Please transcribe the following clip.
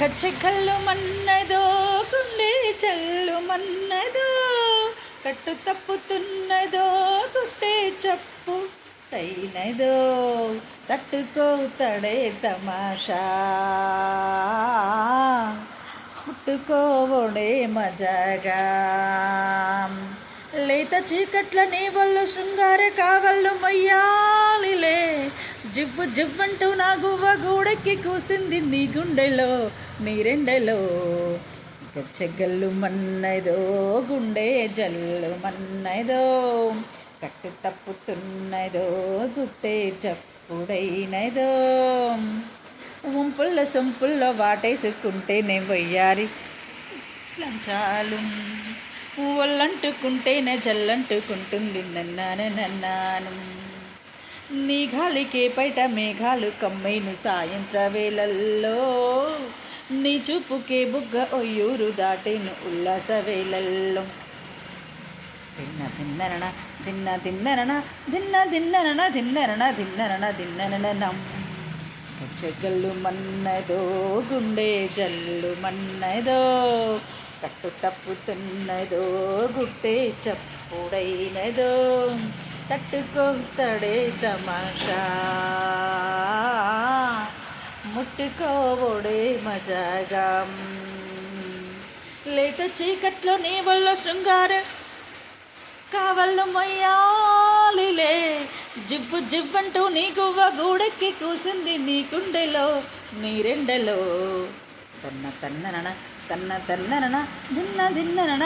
కళ్ళు మన్నదో గుండె చల్లు మన్నదో కట్టు తప్పుతున్నదో గుట్టే చప్పు అయినదో తట్టుకోతడే తమాషా ముట్టుకోవడే మజాగా లేత చీకట్ల నీ వల్ల శృంగార కావళ్ళు మొయ్యాలిలే జివ్వు జివ్వంటూ నా గువ్వ గూడెక్కి కూసింది నీ గుండెలో నీ రెండెలో చెగ్గల్లు మన్నదో గుండె జల్లు మన్నదో కట్టు తప్పుతున్నదో గుట్టే చప్పుడైనదో వంపుల్లో సొంపుల్లో వాటేసుకుంటేనే వయ్యారి లంచాలు ఒళ్ళంటుకుంటేనే జల్లంటుకుంటుంది నన్నాను నీ గాలికే బయట మేఘాలు కమ్మైను సాయంత్ర వేళల్లో నీ చూపుకే బుగ్గ ఒయ్యూరు దాటేను ఉల్లాస వేళల్లో తిన్నరణ చెగ్గల్లు మన్నదో గుండె జల్లు మన్నదో కట్టు తప్పుతున్నదో గుట్టే చప్పుడైనదో తట్టుకోతడే తమాషా ముట్టుకోవడే మజాగా లేత చీకట్లో నీ వల్ల శృంగార కావళ్ళు మొయ్యాలిలే జివ్వు జివ్వంటూ నీ గువ్వ గూడెక్కి కూసింది నీ గుండెలో నీ రెండెలో తన్నరణ దిన్న దిన్నరణ